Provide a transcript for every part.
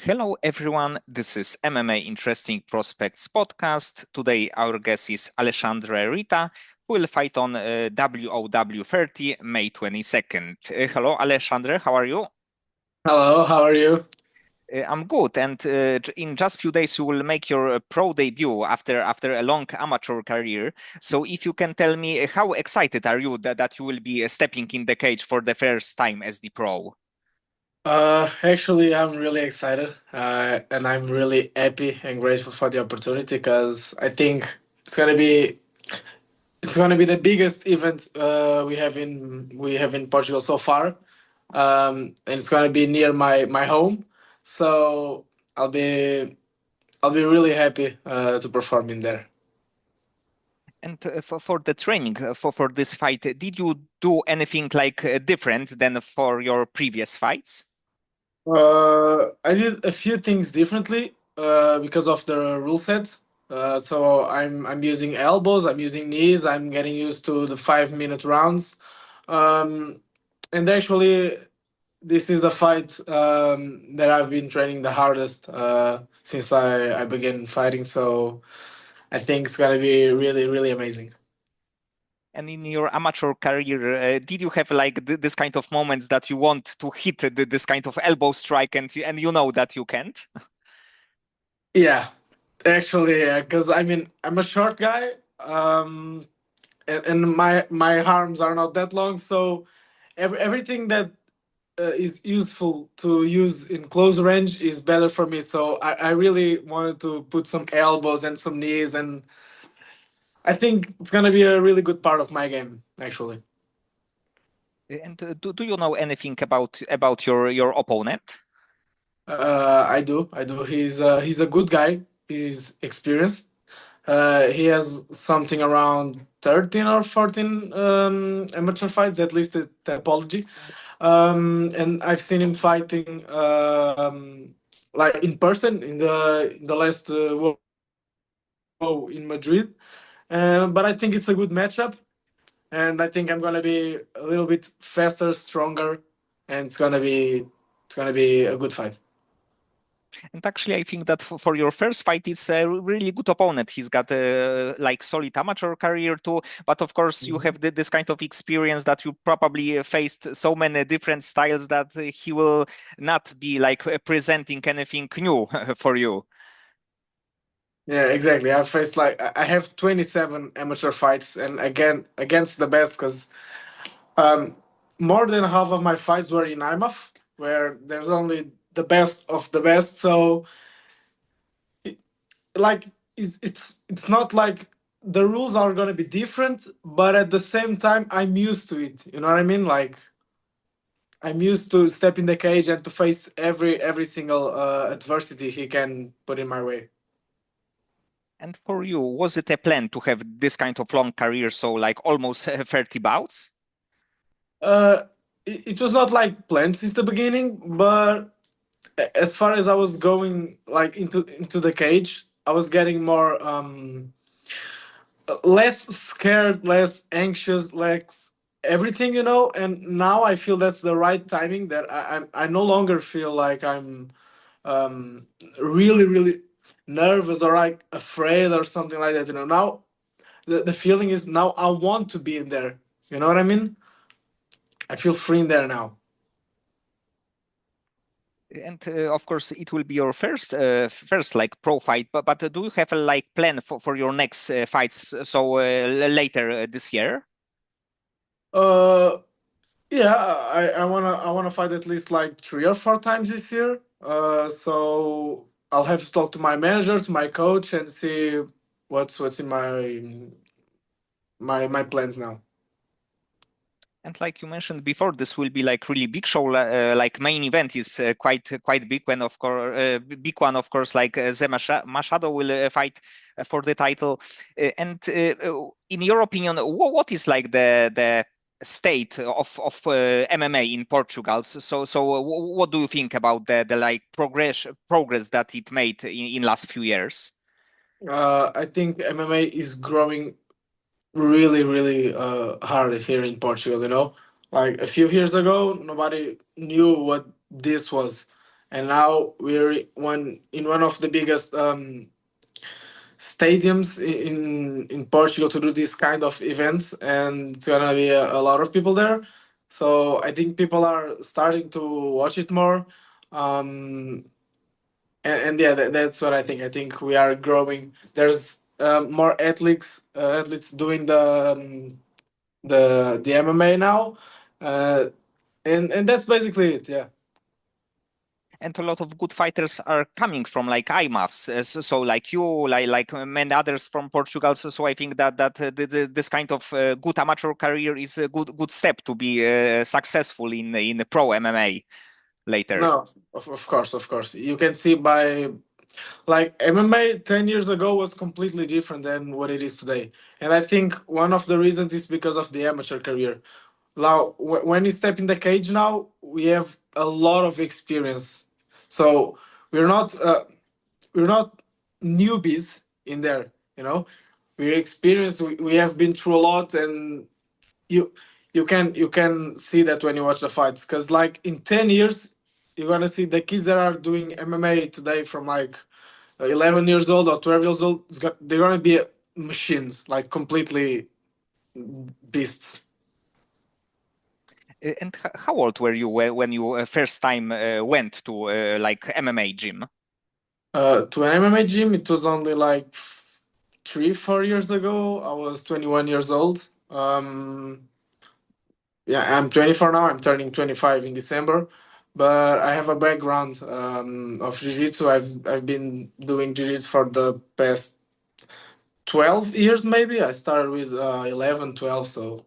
Hello, everyone. This is MMA Interesting Prospects podcast. Today, our guest is Alexandre Rita, who will fight on WOW 30, May 22nd. Hello, Alexandre. How are you? Hello, how are you? I'm good. And in just few days, you will make your pro debut after a long amateur career. So, if you can tell me how excited are you that you will be stepping in the cage for the first time as the pro? Actually, I'm really excited, and I'm really happy and grateful for the opportunity because I think it's gonna be it's gonna be the biggest event we have in Portugal so far, and it's gonna be near my home, so I'll be I'll be really happy to perform in there. And for the training for this fight, did you do anything like different than for your previous fights? I did a few things differently because of the rule set. So I'm using elbows, I'm using knees, I'm getting used to the 5 minute rounds. Um, and actually, this is the fight that I've been training the hardest since I began fighting. So I think it's gonna be really, really amazing. And in your amateur career, did you have like this kind of moments that you want to hit this kind of elbow strike and you know that you can't? Yeah, actually, yeah, because I mean, I'm a short guy. And my arms are not that long, so everything that is useful to use in close range is better for me. So I really wanted to put some elbows and some knees, and I think it's gonna be a really good part of my game, actually. And do you know anything about your opponent? I do. He's a good guy. He's experienced. He has something around 13 or 14 amateur fights, at least at Topology. And I've seen him fighting like in person in the last WOW in Madrid. But I think it's a good matchup, and I think I'm gonna be a little bit faster, stronger, and it's gonna be a good fight. And actually, I think that for your first fight, it's a really good opponent. He's got a like solid amateur career too, but of course, you have this kind of experience that you probably faced so many different styles that he will not be like presenting anything new for you. Yeah, exactly. I faced like I have 27 amateur fights, and again against the best because um, more than half of my fights were in IMMAF, where there's only the best of the best. So, it, like, it's not like the rules are gonna be different, but at the same time, I'm used to it. You know what I mean? Like, I'm used to step in the cage and to face every single adversity he can put in my way. And for you, was it a plan to have this kind of long career, so like almost 30 bouts? Uh, it was not like planned since the beginning, but as far as I was going like into the cage, I was getting more less scared, less anxious, less everything, and now I feel that's the right timing that I no longer feel like I'm um really really nervous or like afraid or something like that. Now the feeling is now I want to be in there. You know what I mean? I feel free in there now. And of course, it will be your first like pro fight. But do you have a like plan for your next fights? So later this year. uh Yeah, I wanna fight at least like 3 or 4 times this year. So I'll have to talk to my manager, to my coach, and see what's in my plans now. And like you mentioned before, this will be like really big show. Like main event is quite big one, of course. Big one, of course. Like Machado will fight for the title. And in your opinion, what is like the state of MMA in Portugal? What do you think about the like progress that it made in last few years? I think MMA is growing really really hard here in Portugal. Like a few years ago, nobody knew what this was, and now we're one of the biggest stadiums in Portugal to do this kind of events, and it's gonna be a lot of people there. So I think people are starting to watch it more, um, and yeah, that's what I think. I think we are growing. There's more athletes doing the MMA now, uh, and that's basically it. Yeah. And a lot of good fighters are coming from like IMMAFs, so like you, like many others from Portugal. So I think that this kind of good amateur career is a good step to be successful in pro MMA later. No, of course. You can see by like MMA 10 years ago was completely different than what it is today. And I think one of the reasons is because of the amateur career. Now, when you step in the cage now, we have a lot of experience. So we're not uh, we're not newbies in there, you know. We're experienced. We have been through a lot, and you you can see that when you watch the fights. Because like in 10 years, you're gonna see the kids that are doing MMA today from like 11 years old or 12 years old. They're gonna be machines, like completely beasts. And how old were you when you first time went to like MMA gym? To an MMA gym, it was only like 3 4 years ago. I was 21 years old. Yeah, I'm 24 now. I'm turning 25 in December, but I have a background of jiu-jitsu. I've been doing jiu-jitsu for the past 12 years, maybe. I started with 11, 12. So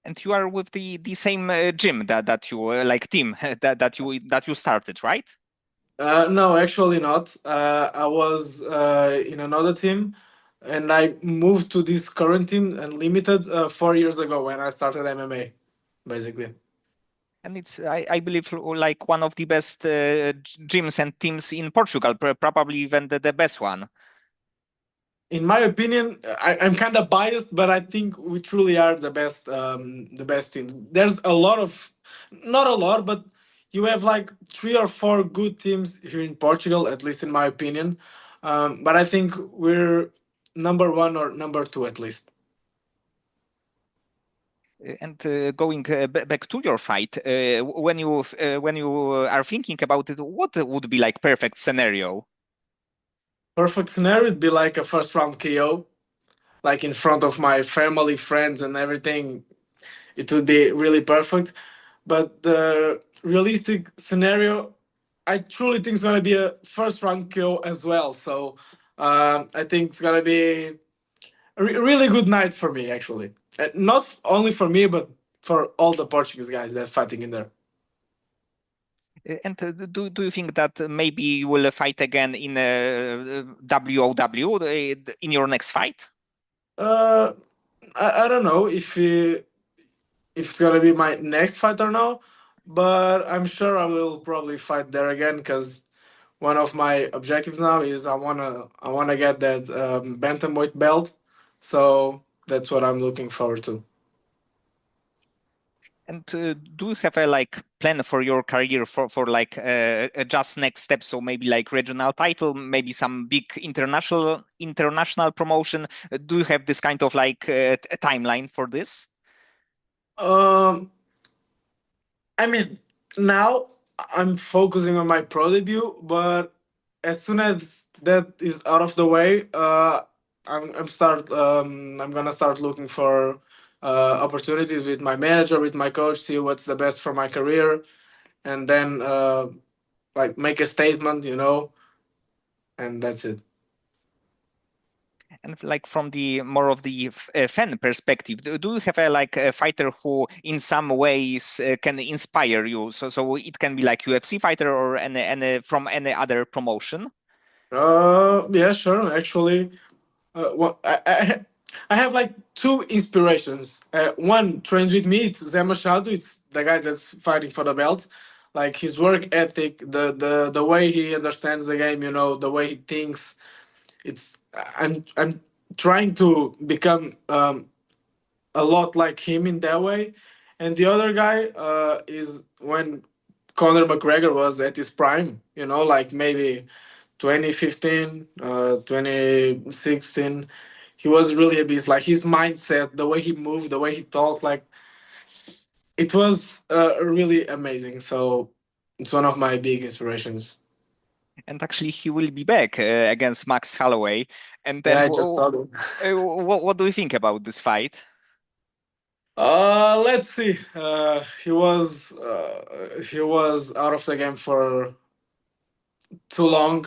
And you are with the same gym that you like team that you started, right? no, actually not. I was in another team, and I moved to this current team, Unlimited, 4 years ago when I started MMA, basically. And it's I believe like one of the best gyms and teams in Portugal, probably even the best one. In my opinion, I'm kind of biased, but I think we truly are the best team. There's a lot of, not a lot, but you have like 3 or 4 good teams here in Portugal, at least in my opinion. But I think we're number one or number two at least. And going back to your fight, when you are thinking about it, what would be like perfect scenario? Perfect scenario would be like a first round KO, like in front of my family, friends, and everything. It would be really perfect. But the realistic scenario, I truly think it's gonna be a first round KO as well. So I think it's gonna be a really good night for me, actually. Not only for me, but for all the Portuguese guys that are fighting in there. And do you think that maybe you will fight again in WOW in your next fight? Uh, I don't know if it's gonna be my next fight or no, but I'm sure I will probably fight there again because one of my objectives now is I wanna get that bantamweight belt, so that's what I'm looking forward to. And do you have a like plan for your career for like a just next step? So maybe like regional title, maybe some big international promotion. Do you have this kind of like timeline for this? Um, I mean, now I'm focusing on my pro debut, but as soon as that is out of the way, I'm gonna start looking for opportunities with my manager, with my coach, see what's the best for my career, and then like make a statement, and that's it. And like from the more of the fan perspective, do you have a like a fighter who in some ways can inspire you? So it can be like UFC fighter or any from any other promotion. Yeah, sure. Actually, I have like two inspirations. One trains with me. It's Zé Machado. It's the guy that's fighting for the belt. Like his work ethic, the way he understands the game. The way he thinks. I'm trying to become a lot like him in that way. And the other guy is when Conor McGregor was at his prime, you know, like maybe 2015, 2016. He was really a beast. Like his mindset, the way he moved, the way he talked, like it was really amazing. So it's one of my big inspirations. And actually, he will be back against Max Holloway. And Yeah, then, I just saw them. what do you think about this fight? Let's see. He was out of the game for too long.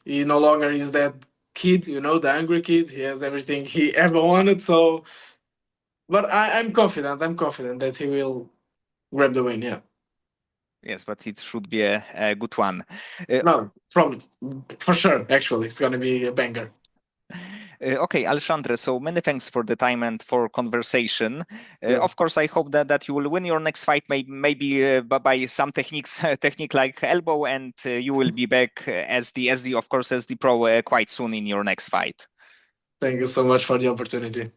He no longer is that kid, you know, the angry kid. He has everything he ever wanted. So, but I'm confident. I'm confident that he will grab the win. Yeah. Yes, but it should be a good one. Uh, No, probably for sure. Actually, it's gonna be a banger. Okay, Alexandre, so many thanks for the time and for conversation. Yeah. Of course, I hope that you will win your next fight, maybe by some techniques, technique like elbow, and you will be back of course, as the pro quite soon in your next fight. Thank you so much for the opportunity.